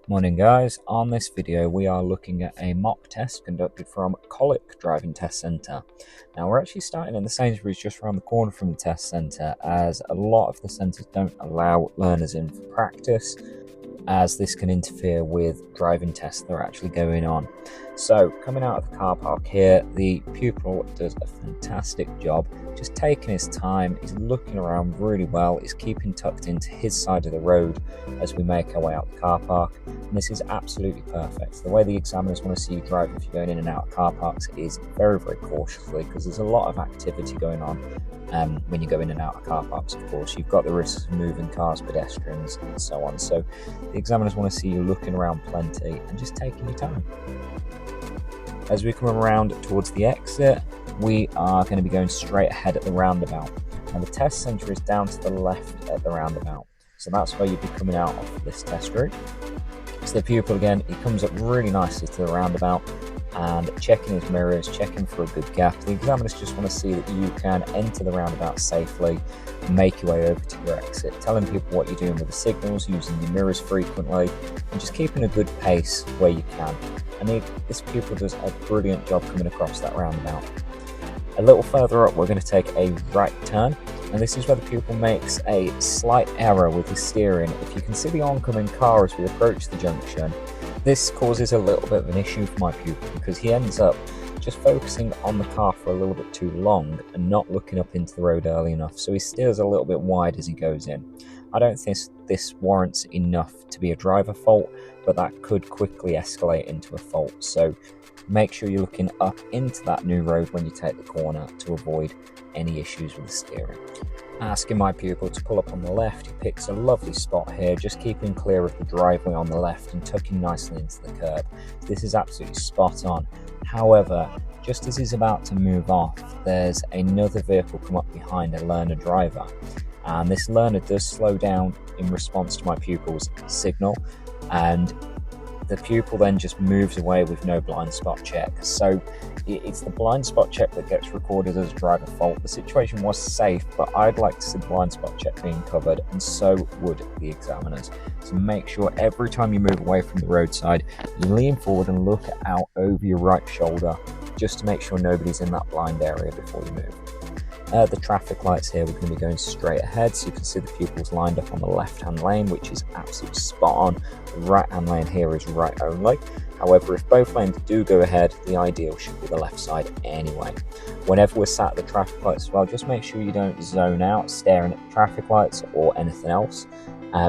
Morning guys, on this video we are looking at a mock test conducted from Colwick Driving Test Centre. Now we're actually starting in the Sainsbury's just around the corner from the test centre, as a lot of the centres don't allow learners in for practice, as this can interfere with driving tests that are actually going on. So coming out of the car park here, the pupil does a fantastic job, just taking his time. He's looking around really well, he's keeping tucked into his side of the road as we make our way out the car park, and this is absolutely perfect. The way the examiners want to see you drive if you're going in and out of car parks is very cautiously, because there's a lot of activity going on when you go in and out of car parks. Of course, you've got the risks of moving cars, pedestrians and so on, so the examiners want to see you looking around plenty and just taking your time. As we come around towards the exit, we are going to be going straight ahead at the roundabout, and the test centre is down to the left at the roundabout, so that's where you'd be coming out of this test route. So the pupil, again, he comes up really nicely to the roundabout and checking his mirrors, checking for a good gap. The examiners just want to see that you can enter the roundabout safely, make your way over to your exit, telling people what you're doing with the signals, using your mirrors frequently, and just keeping a good pace where you can. And this pupil does a brilliant job coming across that roundabout. A little further up, we're going to take a right turn, and this is where the pupil makes a slight error with his steering. If you can see the oncoming car as we approach the junction, this causes a little bit of an issue for my pupil, because he ends up just focusing on the car for a little bit too long and not looking up into the road early enough, so he steers a little bit wide as he goes in. I don't think this warrants enough to be a driver fault, but that could quickly escalate into a fault, so make sure you're looking up into that new road when you take the corner to avoid any issues with the steering. Asking my pupil to pull up on the left, he picks a lovely spot here, just keeping clear of the driveway on the left and tucking nicely into the curb. This is absolutely spot on. However, just as he's about to move off, there's another vehicle come up behind a learner driver, and this learner does slow down in response to my pupil's signal, and the pupil then just moves away with no blind spot check. So it's the blind spot check that gets recorded as a driver fault. The situation was safe, but I'd like to see the blind spot check being covered, and so would the examiners. So make sure every time you move away from the roadside, you lean forward and look out over your right shoulder, just to make sure nobody's in that blind area before you move. The traffic lights here, we're going to be going straight ahead, so you can see the pupils lined up on the left-hand lane, which is absolutely spot on. The right-hand lane here is right only. However, if both lanes do go ahead, the ideal should be the left side anyway. Whenever we're sat at the traffic lights as well, just make sure you don't zone out staring at the traffic lights or anything else,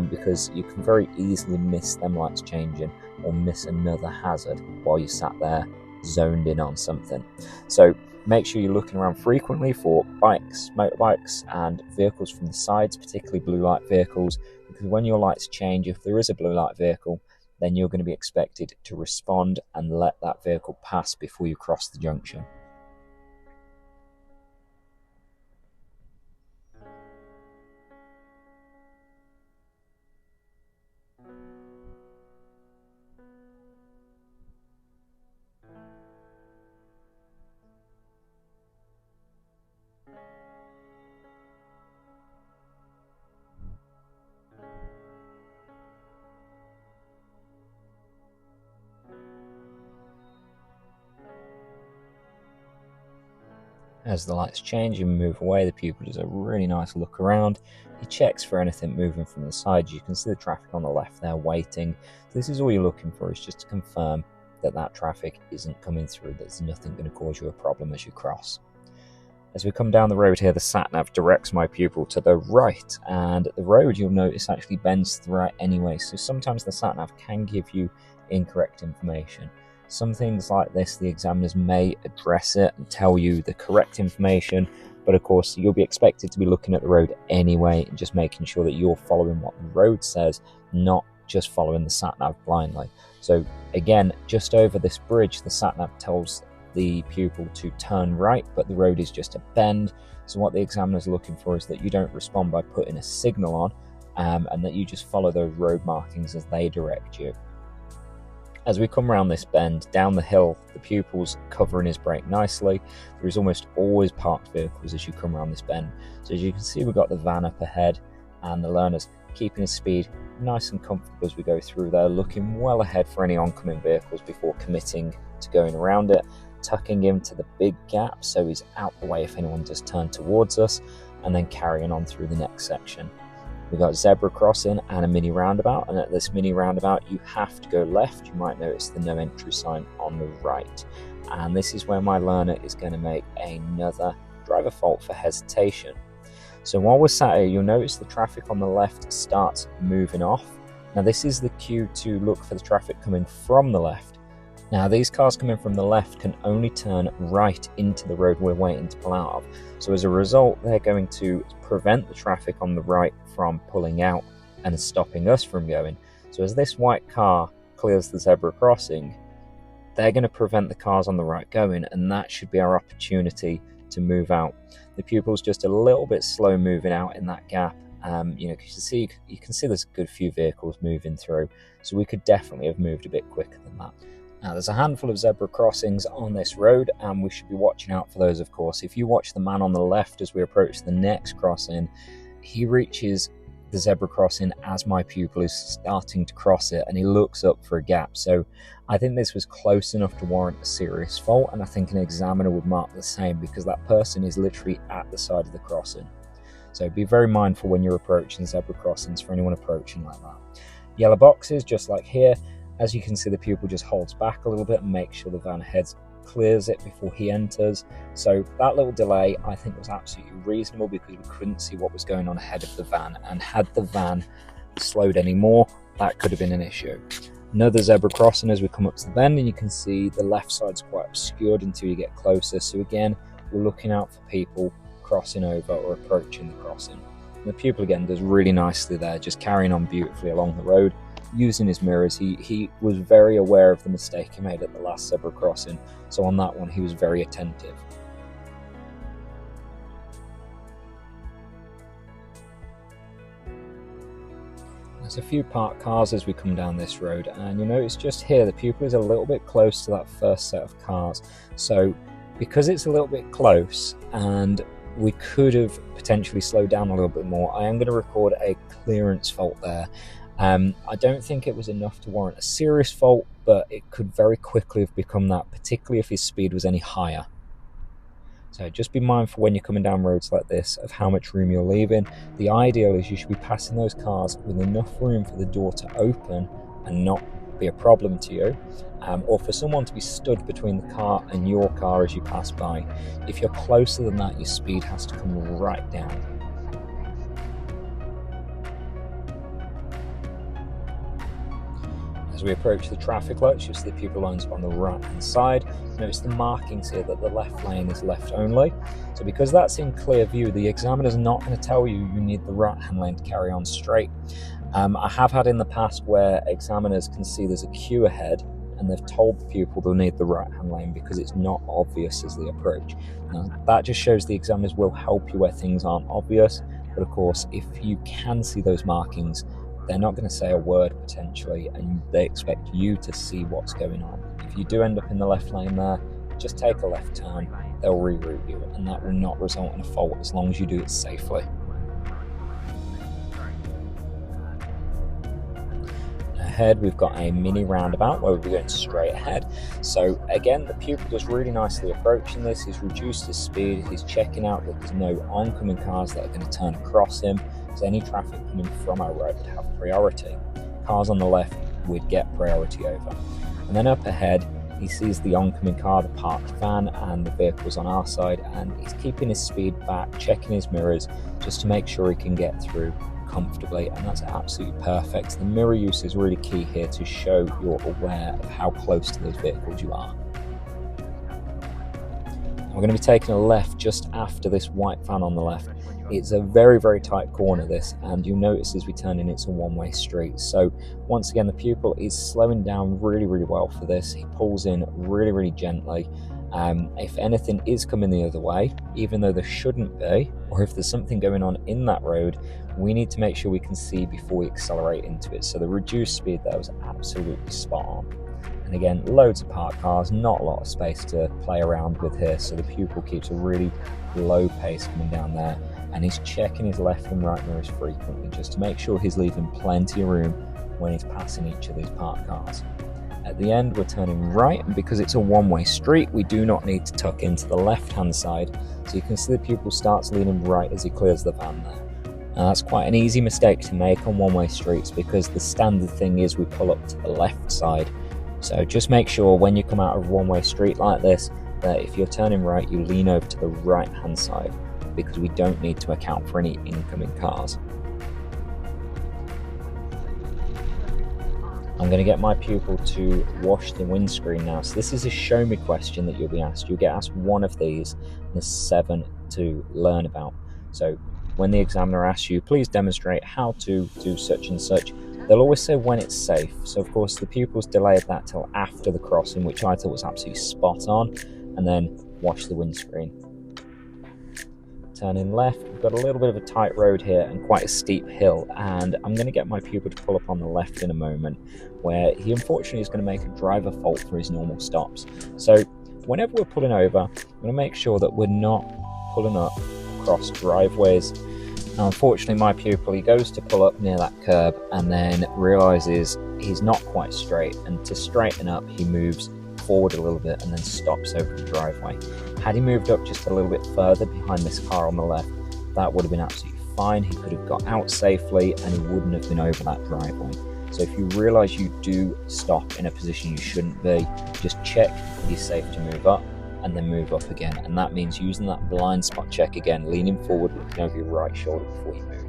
because you can very easily miss them lights changing or miss another hazard while you're sat there zoned in on something. So make sure you're looking around frequently for bikes, motorbikes and vehicles from the sides, particularly blue light vehicles, because when your lights change, if there is a blue light vehicle, then you're going to be expected to respond and let that vehicle pass before you cross the junction. As the lights change and move away, the pupil does a really nice look around. He checks for anything moving from the side. You can see the traffic on the left there waiting. So this is all you're looking for, is just to confirm that that traffic isn't coming through, there's nothing going to cause you a problem as you cross. As we come down the road here, the Sat Nav directs my pupil to the right, and the road, you'll notice, actually bends to the right anyway, so sometimes the Sat Nav can give you incorrect information. Some things like this, the examiners may address it and tell you the correct information, but of course you'll be expected to be looking at the road anyway and just making sure that you're following what the road says, not just following the Sat Nav blindly. So again, just over this bridge, the Sat Nav tells the pupil to turn right, but the road is just a bend. So what the examiner's looking for is that you don't respond by putting a signal on, and that you just follow those road markings as they direct you. As we come around this bend, down the hill, the pupil's covering his brake nicely. There is almost always parked vehicles as you come around this bend. So as you can see, we've got the van up ahead and the learner's keeping his speed nice and comfortable as we go through there, looking well ahead for any oncoming vehicles before committing to going around it, tucking him to the big gap so he's out the way if anyone does turn towards us, and then carrying on through the next section. We've got zebra crossing and a mini roundabout, and at this mini roundabout you have to go left. You might notice the no entry sign on the right, and this is where my learner is going to make another driver fault for hesitation. So while we're sat here, you'll notice the traffic on the left starts moving off. Now this is the cue to look for the traffic coming from the left. Now these cars coming from the left can only turn right into the road we're waiting to pull out of. So as a result, they're going to prevent the traffic on the right from pulling out and stopping us from going. So as this white car clears the zebra crossing, they're going to prevent the cars on the right going, and that should be our opportunity to move out. The pupil's just a little bit slow moving out in that gap. You can see there's a good few vehicles moving through, so we could definitely have moved a bit quicker than that. Now there's a handful of zebra crossings on this road, and we should be watching out for those, of course. If you watch the man on the left as we approach the next crossing, he reaches the zebra crossing as my pupil is starting to cross it, and he looks up for a gap. So I think this was close enough to warrant a serious fault, and I think an examiner would mark the same, because that person is literally at the side of the crossing. So be very mindful when you're approaching zebra crossings for anyone approaching like that. Yellow boxes, just like here. As you can see, the pupil just holds back a little bit and makes sure the van ahead clears it before he enters. So that little delay I think was absolutely reasonable, because we couldn't see what was going on ahead of the van, and had the van slowed any more, that could have been an issue. Another zebra crossing as we come up to the bend, and you can see the left side's quite obscured until you get closer. So again, we're looking out for people crossing over or approaching the crossing. And the pupil again does really nicely there, just carrying on beautifully along the road. Using his mirrors, he was very aware of the mistake he made at the last zebra crossing, so on that one he was very attentive. There's a few parked cars as we come down this road, and you'll notice just here the pupil is a little bit close to that first set of cars. So because it's a little bit close and we could have potentially slowed down a little bit more, I am going to record a clearance fault there. I don't think it was enough to warrant a serious fault, but it could very quickly have become that, particularly if his speed was any higher. So just be mindful when you're coming down roads like this of how much room you're leaving. The ideal is you should be passing those cars with enough room for the door to open and not be a problem to you, or for someone to be stood between the car and your car as you pass by. If you're closer than that, your speed has to come right down. As we approach the traffic lights, you'll see the pupil lines on the right hand side. Notice the markings here that the left lane is left only. So because that's in clear view, the examiner's not going to tell you you need the right hand lane to carry on straight. I have had in the past where examiners can see there's a queue ahead and they've told the pupil they'll need the right hand lane because it's not obvious as they approach. Now, that just shows the examiners will help you where things aren't obvious, but of course if you can see those markings, they're not going to say a word potentially, and they expect you to see what's going on. If you do end up in the left lane there, just take a left turn, they'll reroute you, and that will not result in a fault as long as you do it safely. Ahead we've got a mini roundabout where we'll be going straight ahead. So again, the pupil does really nicely approaching this. He's reduced his speed, he's checking out that there's no oncoming cars that are going to turn across him, so any traffic coming from our right would have priority. Cars on the left would get priority over. And then up ahead he sees the oncoming car, the parked van, and the vehicles on our side, and he's keeping his speed back, checking his mirrors just to make sure he can get through comfortably, and that's absolutely perfect. The mirror use is really key here to show you're aware of how close to those vehicles you are. We're going to be taking a left just after this white van on the left. It's a very, very tight corner this, and you'll notice as we turn in it's a one-way street. So once again, the pupil is slowing down really, really well for this. He pulls in really, really gently. If anything is coming the other way, even though there shouldn't be, or if there's something going on in that road, we need to make sure we can see before we accelerate into it. So the reduced speed there was absolutely spot on. And again, loads of parked cars, not a lot of space to play around with here, so the pupil keeps a really low pace coming down there. and he's checking his left and right mirrors frequently just to make sure he's leaving plenty of room when he's passing each of these parked cars. At the end, we're turning right, and because it's a one-way street, we do not need to tuck into the left-hand side, so you can see the pupil starts leaning right as he clears the van there. Now, that's quite an easy mistake to make on one-way streets because the standard thing is we pull up to the left side. So just make sure when you come out of a one-way street like this that if you're turning right, you lean over to the right-hand side because we don't need to account for any incoming cars. I'm going to get my pupil to wash the windscreen now. So this is a show me question that you'll be asked. You'll get asked one of these, and there's 7 to learn about. So when the examiner asks you, please demonstrate how to do such and such, they'll always say when it's safe. So of course the pupils delayed that till after the crossing, which I thought was absolutely spot on, and then wash the windscreen. Turning left, we've got a little bit of a tight road here and quite a steep hill, and I'm going to get my pupil to pull up on the left in a moment, where he unfortunately is going to make a driver fault for his normal stops. So whenever we're pulling over, I'm going to make sure that we're not pulling up across driveways. Now unfortunately my pupil, he goes to pull up near that curb and then realises he's not quite straight, and to straighten up he moves forward a little bit and then stops over the driveway. Had he moved up just a little bit further behind this car on the left, that would have been absolutely fine. He could have got out safely and he wouldn't have been over that driveway. So if you realise you do stop in a position you shouldn't be, just check if you're safe to move up and then move up again. And that means using that blind spot check again, leaning forward, looking over your right shoulder before you move.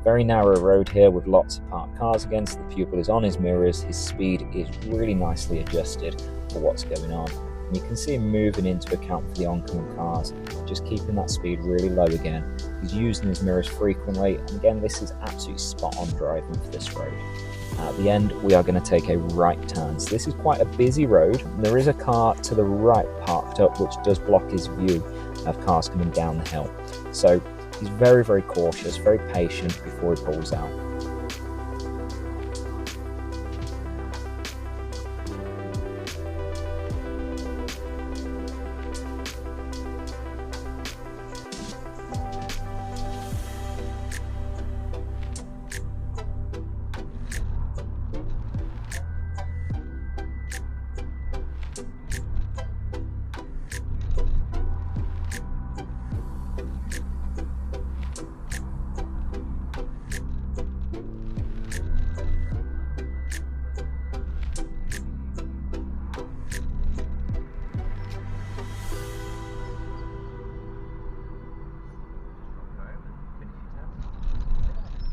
Very narrow road here with lots of parked cars again, so the pupil is on his mirrors. His speed is really nicely adjusted for what's going on. And you can see him moving in to account for the oncoming cars, just keeping that speed really low again. He's using his mirrors frequently, and again, this is absolutely spot on driving for this road. At the end, we are going to take a right turn. So this is quite a busy road, and there is a car to the right parked up, which does block his view of cars coming down the hill. So he's very, very cautious, very patient before he pulls out.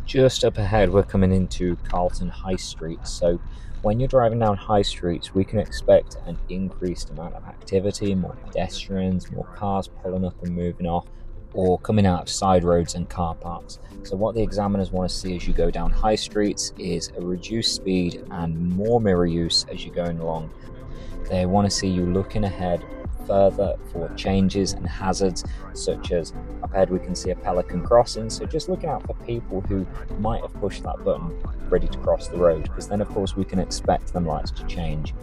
Just up ahead, we're coming into Carlton High Street. So when you're driving down high streets, we can expect an increased amount of activity, more pedestrians, more cars pulling up and moving off, or coming out of side roads and car parks. So what the examiners want to see as you go down high streets is a reduced speed and more mirror use as you're going along. They want to see you looking ahead further for changes and hazards, such as up ahead we can see a pelican crossing, so just looking out for people who might have pushed that button ready to cross the road, because then of course we can expect them lights to change.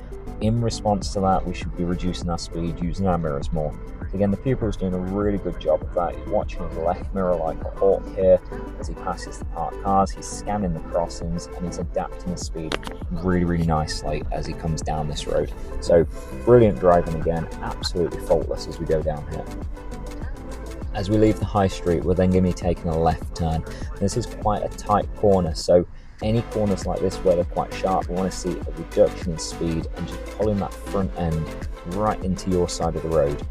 In response to that, we should be reducing our speed, using our mirrors more. Again, the pupil's doing a really good job of that. He's watching his left mirror like a hawk here as he passes the parked cars. He's scanning the crossings and he's adapting his speed really, really nicely as he comes down this road. So brilliant driving again, absolutely faultless as we go down here. As we leave the high street, we're then going to be taking a left turn. This is quite a tight corner, so any corners like this where they're quite sharp, we want to see a reduction in speed and just pulling that front end right into your side of the road.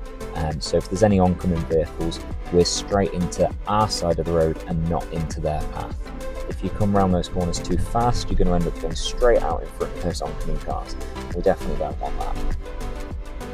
So if there's any oncoming vehicles, we're straight into our side of the road and not into their path. If you come around those corners too fast, you're going to end up going straight out in front of those oncoming cars. We definitely don't want that.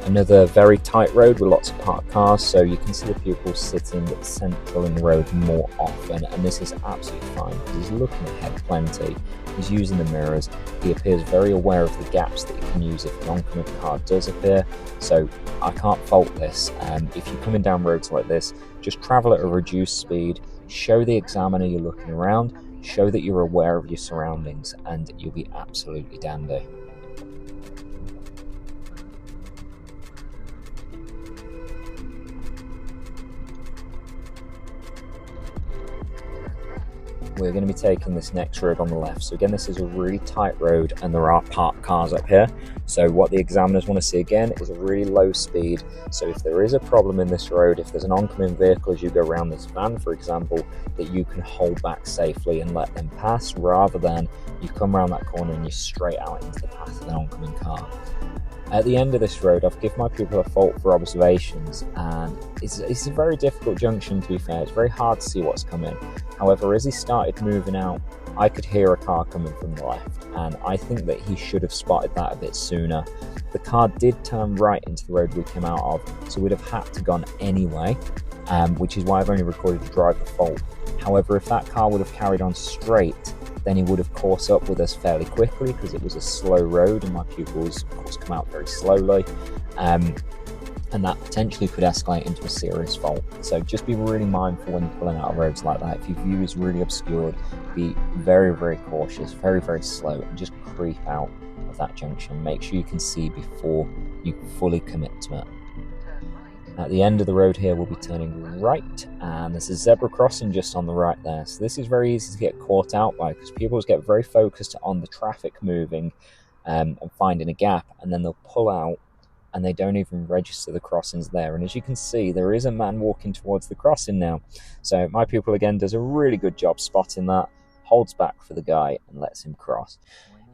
Another very tight road with lots of parked cars, so you can see the pupil sitting central in the road more often, and this is absolutely fine because he's looking ahead plenty. He's using the mirrors. He appears very aware of the gaps that he can use if an oncoming car does appear, so I can't fault this. If you're coming down roads like this, just travel at a reduced speed, show the examiner you're looking around, show that you're aware of your surroundings, and you'll be absolutely dandy. we're going to be taking this next road on the left. So again, this is a really tight road and there are parked cars up here. So what the examiners want to see again is a really low speed. So if there is a problem in this road, if there's an oncoming vehicle as you go around this van, for example, that you can hold back safely and let them pass, rather than you come around that corner and you're straight out into the path of an oncoming car. At the end of this road, I've given my pupil a fault for observations, and it's a very difficult junction, to be fair. It's very hard to see what's coming. However, as he started moving out, I could hear a car coming from the left, and I think that he should have spotted that a bit sooner. The car did turn right into the road we came out of, so we'd have had to gone anyway, which is why I've only recorded the driver fault. However, if that car would have carried on straight, then he would have caught up with us fairly quickly because it was a slow road and my pupils, of course, come out very slowly. And that potentially could escalate into a serious fault. So just be really mindful when you're pulling out of roads like that. If your view is really obscured, be very, very cautious, very, very slow, and just creep out of that junction. Make sure you can see before you fully commit to it. At the end of the road here, we'll be turning right, and there's a zebra crossing just on the right there. So this is very easy to get caught out by, because people get very focused on the traffic moving and finding a gap, and then they'll pull out and they don't even register the crossings there. And as you can see, there is a man walking towards the crossing now. So my pupil again does a really good job spotting that, holds back for the guy and lets him cross.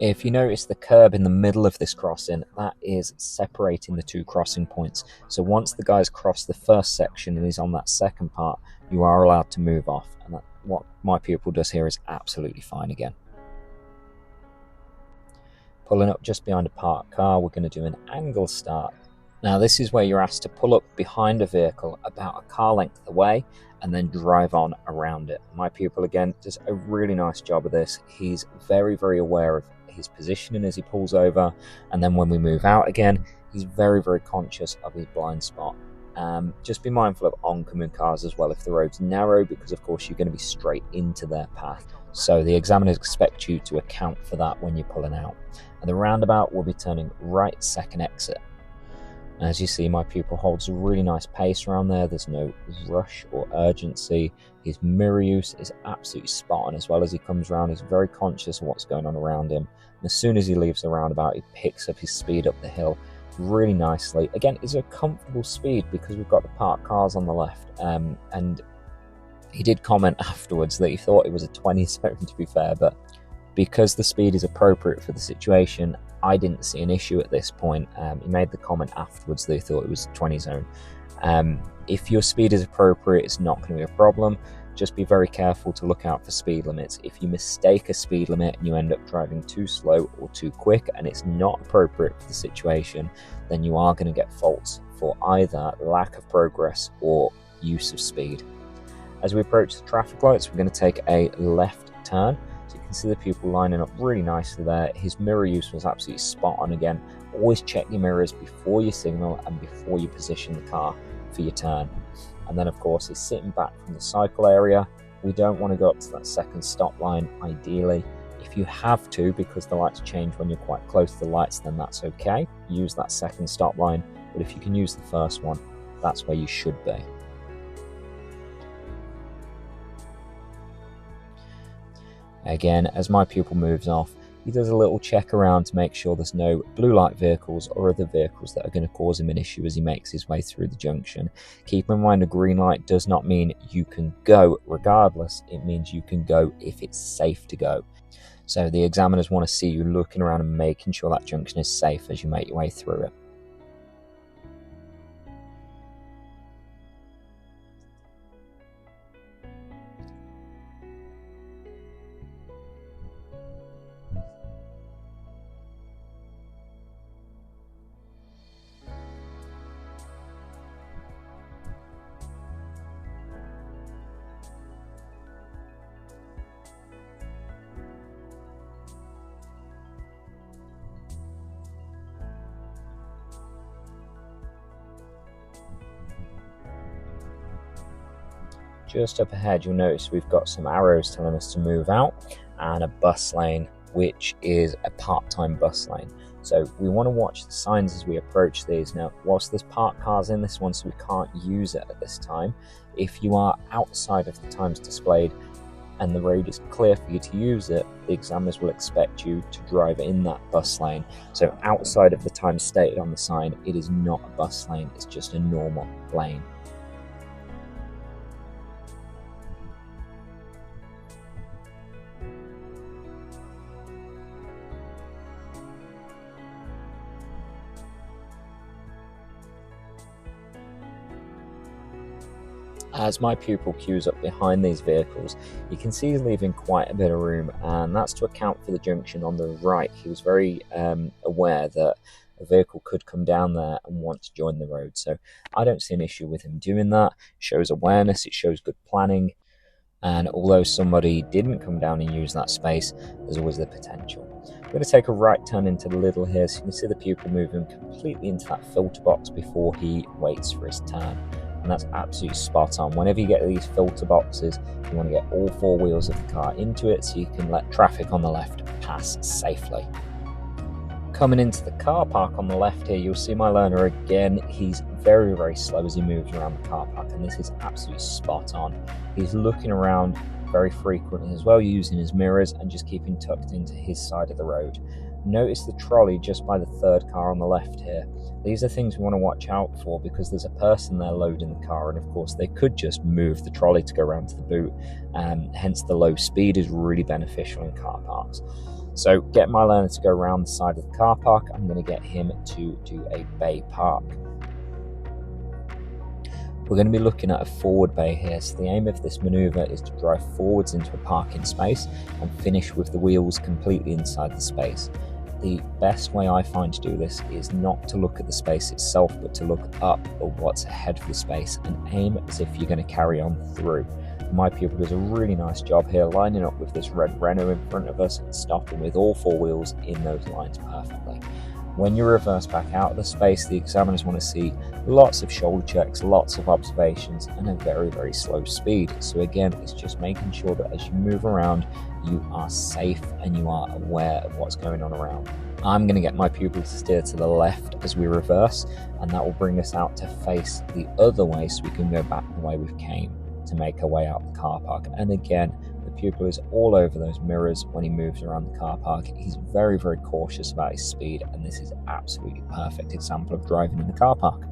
If you notice the curb in the middle of this crossing, that is separating the two crossing points. So once the guy's crossed the first section and he's on that second part, you are allowed to move off. And that, what my pupil does here is absolutely fine again. Pulling up just behind a parked car, we're going to do an angle start. Now this is where you're asked to pull up behind a vehicle about a car length away and then drive on around it. My pupil again does a really nice job of this. He's very, very aware of his positioning as he pulls over, and then when we move out again, he's very, very conscious of his blind spot. Just be mindful of oncoming cars as well if the road's narrow, because of course you're going to be straight into their path. So the examiners expect you to account for that when you're pulling out. And the roundabout will be turning right second exit. As you see, my pupil holds a really nice pace around there. There's no rush or urgency. His mirror use is absolutely spot on. As well as he comes around, he's very conscious of what's going on around him. And as soon as he leaves the roundabout, he picks up his speed up the hill really nicely. Again, it's a comfortable speed because we've got the parked cars on the left. And he did comment afterwards that he thought it was a 20 zone, to be fair, but because the speed is appropriate for the situation, I didn't see an issue at this point. He made the comment afterwards that he thought it was a 20 zone. If your speed is appropriate, it's not going to be a problem. Just be very careful to look out for speed limits. If you mistake a speed limit and you end up driving too slow or too quick and it's not appropriate for the situation, then you are going to get faults for either lack of progress or use of speed. As we approach the traffic lights, we're going to take a left turn. So you can see the pupil lining up really nicely there. His mirror use was absolutely spot on again. Always check your mirrors before you signal and before you position the car for your turn. And then of course he's sitting back from the cycle area. We don't want to go up to that second stop line ideally. If you have to, because the lights change when you're quite close to the lights, then that's okay. Use that second stop line. But if you can use the first one, that's where you should be. Again, as my pupil moves off, he does a little check around to make sure there's no blue light vehicles or other vehicles that are going to cause him an issue as he makes his way through the junction. Keep in mind, a green light does not mean you can go regardless. It means you can go if it's safe to go. So the examiners want to see you looking around and making sure that junction is safe as you make your way through it. Just up ahead, you'll notice we've got some arrows telling us to move out and a bus lane, which is a part-time bus lane. So we want to watch the signs as we approach these. Now, whilst there's parked cars in this one, so we can't use it at this time, if you are outside of the times displayed, and the road is clear for you to use it, the examiners will expect you to drive in that bus lane. So outside of the time stated on the sign, it is not a bus lane, it's just a normal lane. As my pupil queues up behind these vehicles, you can see he's leaving quite a bit of room, and that's to account for the junction on the right. He was very aware that a vehicle could come down there and want to join the road, so I don't see an issue with him doing that. It shows awareness, it shows good planning, and although somebody didn't come down and use that space, there's always the potential. I'm going to take a right turn into Little here, so you can see the pupil moving completely into that filter box before he waits for his turn. And that's absolutely spot on. Whenever you get these filter boxes, you want to get all four wheels of the car into it so you can let traffic on the left pass safely. Coming into the car park on the left here, you'll see my learner again. He's very, very slow as he moves around the car park, and this is absolutely spot on. He's looking around very frequently as well, using his mirrors and just keeping tucked into his side of the road. Notice the trolley just by the third car on the left here. These are things we want to watch out for because there's a person there loading the car, and of course they could just move the trolley to go around to the boot, hence the low speed is really beneficial in car parks. So get my learner to go around the side of the car park. I'm going to get him to do a bay park. We're going to be looking at a forward bay here, so the aim of this manoeuvre is to drive forwards into a parking space and finish with the wheels completely inside the space. The best way I find to do this is not to look at the space itself, but to look up at what's ahead of the space and aim as if you're going to carry on through. My pupil does a really nice job here, lining up with this red Renault in front of us and stopping with all four wheels in those lines perfectly. When you reverse back out of the space, the examiners want to see lots of shoulder checks, lots of observations, and a very, very slow speed. So again, it's just making sure that as you move around, you are safe and you are aware of what's going on around. I'm going to get my pupil to steer to the left as we reverse, and that will bring us out to face the other way so we can go back the way we came to make our way out the car park. And again, the pupil is all over those mirrors when he moves around the car park. He's very, very cautious about his speed, and this is absolutely perfect example of driving in the car park.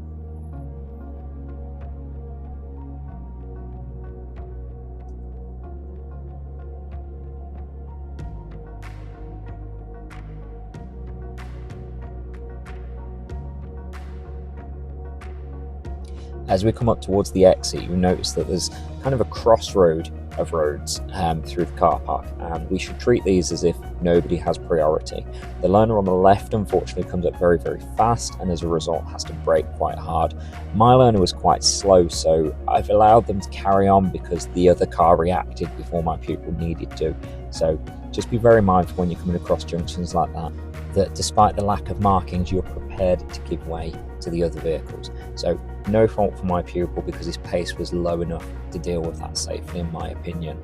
As we come up towards the exit, you'll notice that there's kind of a crossroad of roads through the car park, and we should treat these as if nobody has priority. The learner on the left unfortunately comes up very, very fast, and as a result has to brake quite hard. My learner was quite slow, so I've allowed them to carry on because the other car reacted before my pupil needed to. So just be very mindful when you're coming across junctions like that, that despite the lack of markings, you're prepared to give way to the other vehicles. So no fault for my pupil because his pace was low enough to deal with that safely, in my opinion.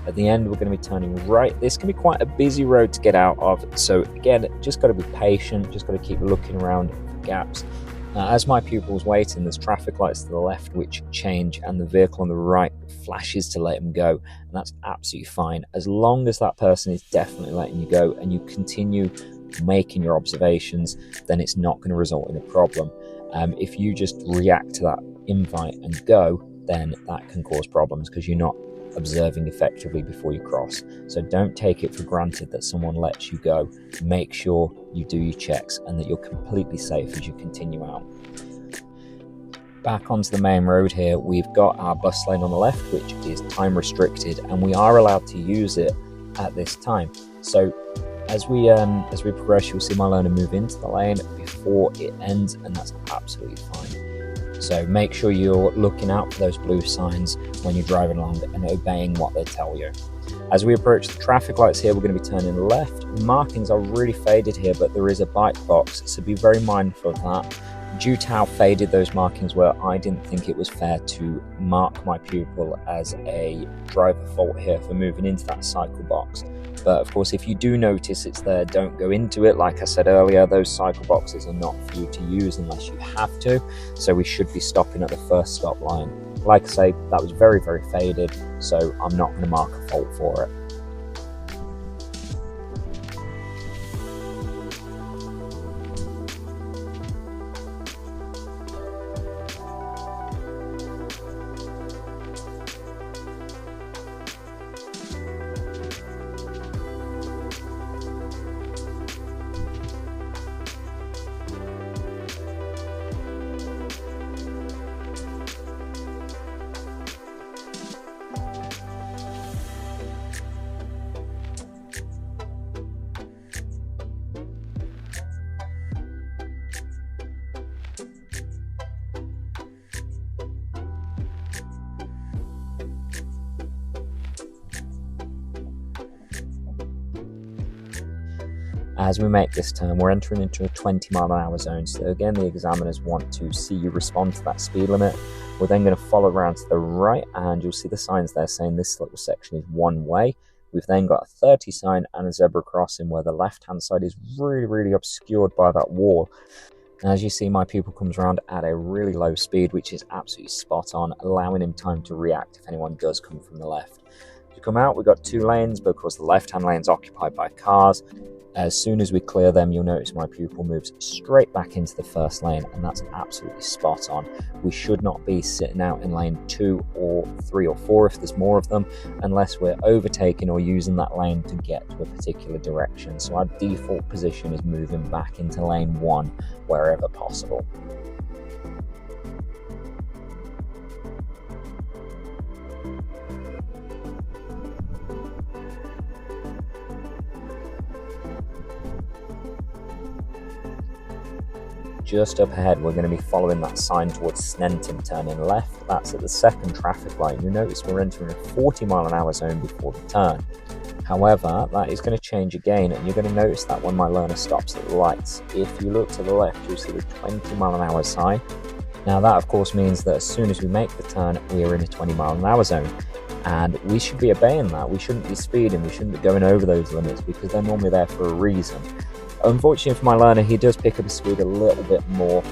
At the end, we're going to be turning right. This can be quite a busy road to get out of, so again, just got to be patient, just got to keep looking around for gaps. As my pupil's waiting, there's traffic lights to the left which change, and the vehicle on the right flashes to let him go, and that's absolutely fine as long as that person is definitely letting you go and you continue making your observations. Then it's not going to result in a problem. If you just react to that invite and go, then that can cause problems because you're not observing effectively before you cross. So don't take it for granted that someone lets you go. Make sure you do your checks and that you're completely safe as you continue out. Back onto the main road here, we've got our bus lane on the left, which is time restricted, and we are allowed to use it at this time. So as we progress, you'll see my learner move into the lane before it ends, and that's absolutely fine. So make sure you're looking out for those blue signs when you're driving along and obeying what they tell you. As we approach the traffic lights here, we're going to be turning left. Markings are really faded here, but there is a bike box, so be very mindful of that. Due to how faded those markings were, I didn't think it was fair to mark my pupil as a driver fault here for moving into that cycle box. But of course, if you do notice it's there, don't go into it. Like I said earlier, those cycle boxes are not for you to use unless you have to. So we should be stopping at the first stop line. Like I say, that was very, very faded, so I'm not going to mark a fault for it. As we make this turn, we're entering into a 20-mile-an-hour zone, so again the examiners want to see you respond to that speed limit. We're then going to follow around to the right, and you'll see the signs there saying this little section is one way. We've then got a 30 sign and a zebra crossing where the left hand side is really obscured by that wall. And as you see, my pupil comes around at a really low speed, which is absolutely spot on, allowing him time to react if anyone does come from the left. To come out, we've got 2 lanes, but of course the left hand lane is occupied by cars. As soon as we clear them, you'll notice my pupil moves straight back into the first lane, and that's absolutely spot on. We should not be sitting out in lane 2 or 3 or 4 if there's more of them, unless we're overtaking or using that lane to get to a particular direction. So our default position is moving back into lane 1 wherever possible. Just up ahead, we're going to be following that sign towards Sneinton, turning left. That's at the second traffic light. You'll notice we're entering a 40-mile-an-hour zone before the turn. However, that is going to change again, and you're going to notice that when my learner stops at the lights. If you look to the left, you'll see the 20-mile-an-hour sign. Now that of course means that as soon as we make the turn, we are in a 20-mile-an-hour zone. And we should be obeying that. We shouldn't be speeding, we shouldn't be going over those limits, because they're normally there for a reason. Unfortunately for my learner, he does pick up his speed a little bit more.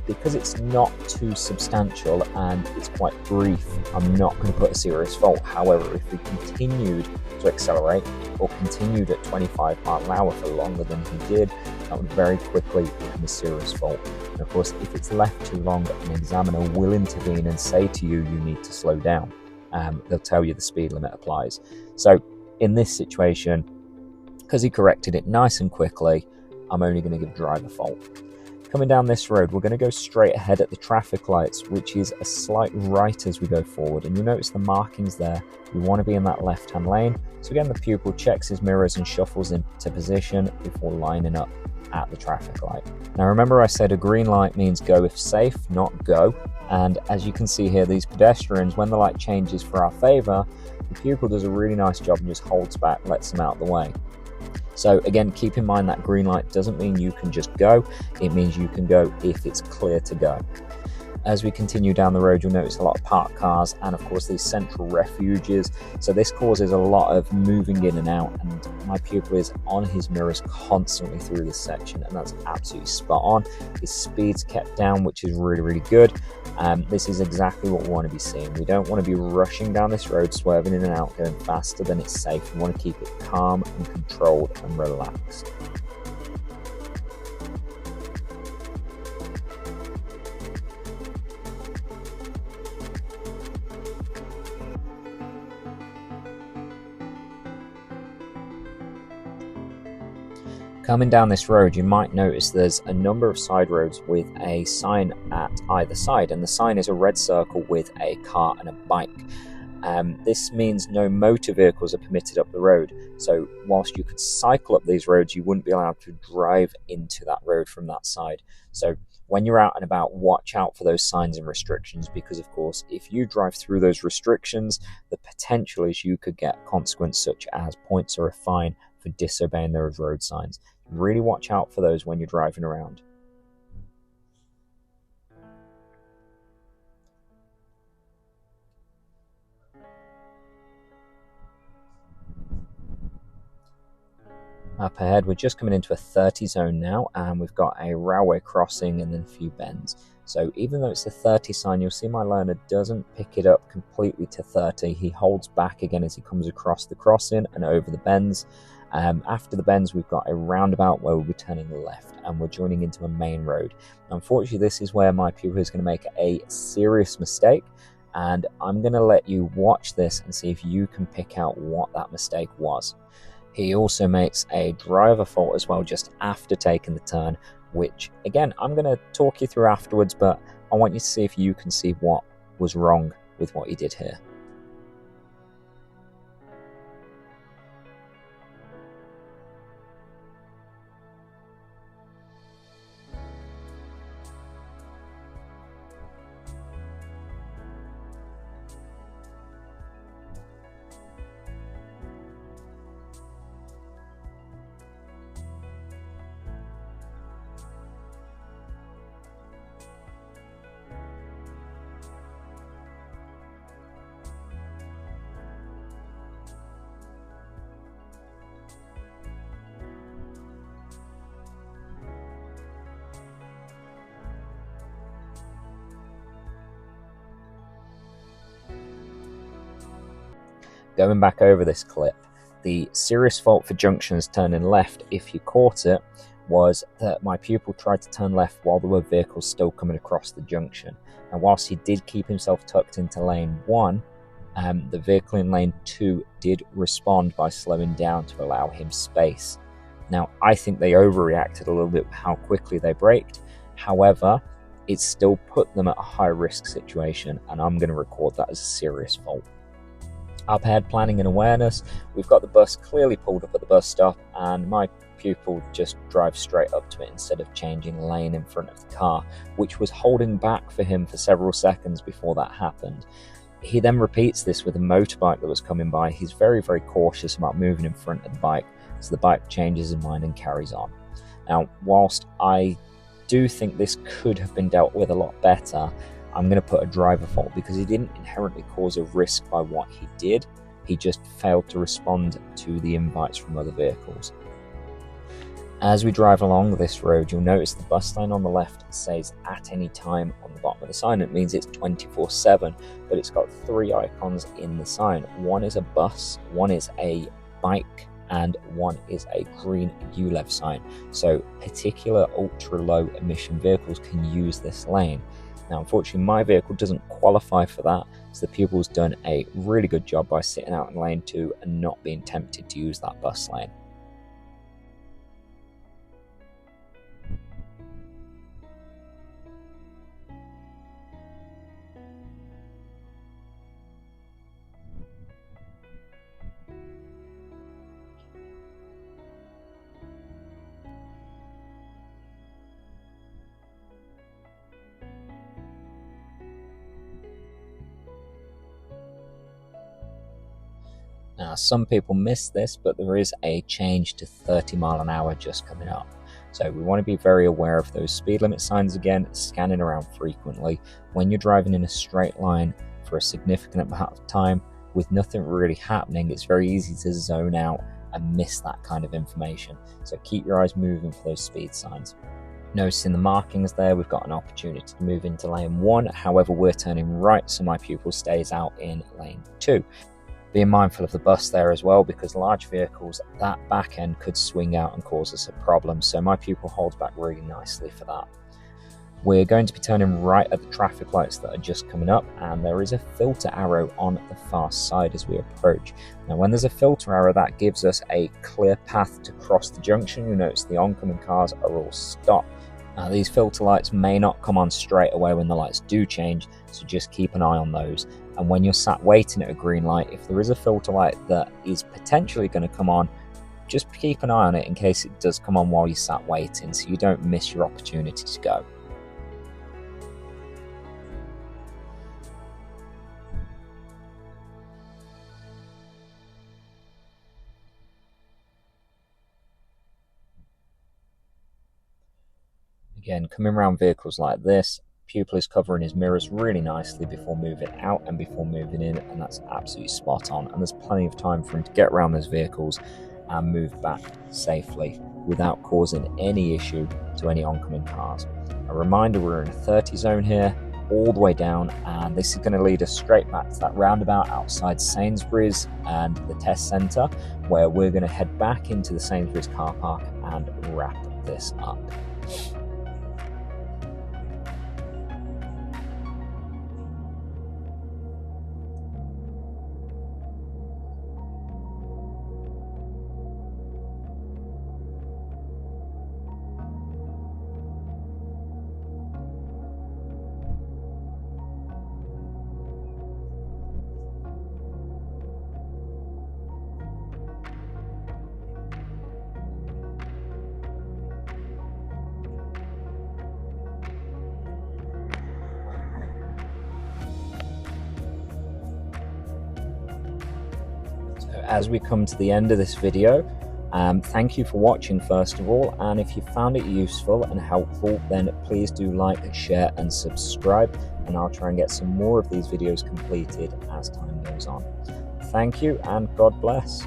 Because it's not too substantial and it's quite brief, I'm not going to put a serious fault. However, if we continued to accelerate or continued at 25 miles an hour for longer than he did, that would very quickly become a serious fault. And of course, if it's left too long, an examiner will intervene and say to you, you need to slow down. They'll tell you the speed limit applies. So in this situation, because he corrected it nice and quickly, I'm only going to give driver fault. Coming down this road, we're going to go straight ahead at the traffic lights, which is a slight right as we go forward. And you'll notice the markings there. We want to be in that left-hand lane. So again, the pupil checks his mirrors and shuffles into position before lining up at the traffic light. Now remember I said a green light means go if safe, not go. And as you can see here, these pedestrians, when the light changes for our favour, the pupil does a really nice job and just holds back, lets them out of the way. So again, keep in mind that green light doesn't mean you can just go, it means you can go if it's clear to go. As we continue down the road, you'll notice a lot of parked cars and of course these central refuges. So this causes a lot of moving in and out, and my pupil is on his mirrors constantly through this section, and that's absolutely spot on. His speed's kept down, which is really good. This is exactly what we want to be seeing. We don't want to be rushing down this road, swerving in and out, going faster than it's safe. We want to keep it calm and controlled and relaxed. Coming down this road, you might notice there's a number of side roads with a sign at either side, and the sign is a red circle with a car and a bike. This means no motor vehicles are permitted up the road. So whilst you could cycle up these roads, you wouldn't be allowed to drive into that road from that side. So when you're out and about, watch out for those signs and restrictions, because of course, if you drive through those restrictions, the potential is you could get a consequence such as points or a fine for disobeying those road signs. Really watch out for those when you're driving around. Up ahead, we're just coming into a 30 zone now, and we've got a railway crossing and then a few bends. So even though it's a 30 sign, you'll see my learner doesn't pick it up completely to 30. He holds back again as he comes across the crossing and over the bends. After the bends, we've got a roundabout where we'll be turning left and we're joining into a main road. Unfortunately, this is where my pupil is going to make a serious mistake, and I'm going to let you watch this and see if you can pick out what that mistake was. He also makes a driver fault as well just after taking the turn, which again I'm going to talk you through afterwards, but I want you to see if you can see what was wrong with what he did here. Going back over this clip, the serious fault for Junctions turning left, if you caught it, was that my pupil tried to turn left while there were vehicles still coming across the junction. And whilst he did keep himself tucked into lane 1, the vehicle in lane 2 did respond by slowing down to allow him space. Now, I think they overreacted a little bit with how quickly they braked. However, it still put them at a high risk situation, and I'm going to record that as a serious fault. Up ahead, planning and awareness, we've got the bus clearly pulled up at the bus stop, and my pupil just drives straight up to it instead of changing lane in front of the car, which was holding back for him for several seconds before that happened. He then repeats this with a motorbike that was coming by. He's very, very cautious about moving in front of the bike, so the bike changes his mind and carries on. Now, whilst I do think this could have been dealt with a lot better, I'm going to put a driver fault because he didn't inherently cause a risk by what he did. He just failed to respond to the invites from other vehicles. As we drive along this road, you'll notice the bus line on the left says at any time on the bottom of the sign. It means it's 24/7, but it's got 3 icons in the sign. One is a bus, one is a bike, and one is a green ULEV sign. So particular ultra low emission vehicles can use this lane. Now, unfortunately, my vehicle doesn't qualify for that, so the pupil's done a really good job by sitting out in lane 2 and not being tempted to use that bus lane. Now, some people miss this, but there is a change to 30 mile an hour just coming up. So we want to be very aware of those speed limit signs again, scanning around frequently. When you're driving in a straight line for a significant amount of time with nothing really happening, it's very easy to zone out and miss that kind of information. So keep your eyes moving for those speed signs. Noticing the markings there, we've got an opportunity to move into lane 1. However, we're turning right, so my pupil stays out in lane 2. Being mindful of the bus there as well, because large vehicles, that back end could swing out and cause us a problem, so my pupil holds back really nicely for that. We're going to be turning right at the traffic lights that are just coming up, and there is a filter arrow on the far side as we approach. Now, when there's a filter arrow, that gives us a clear path to cross the junction. You'll notice the oncoming cars are all stopped. Now, these filter lights may not come on straight away when the lights do change, so just keep an eye on those. And when you're sat waiting at a green light, if there is a filter light that is potentially going to come on, just keep an eye on it in case it does come on while you're sat waiting, so you don't miss your opportunity to go. Again, coming around vehicles like this, pupil is covering his mirrors really nicely before moving out and before moving in, and that's absolutely spot on, and there's plenty of time for him to get around those vehicles and move back safely without causing any issue to any oncoming cars. A reminder, we're in a 30 zone here, all the way down, and this is going to lead us straight back to that roundabout outside Sainsbury's and the test centre, where we're going to head back into the Sainsbury's car park and wrap this up. As we come to the end of this video, thank you for watching first of all, and if you found it useful and helpful, then please do like, share and subscribe, and I'll try and get some more of these videos completed as time goes on. Thank you and God bless.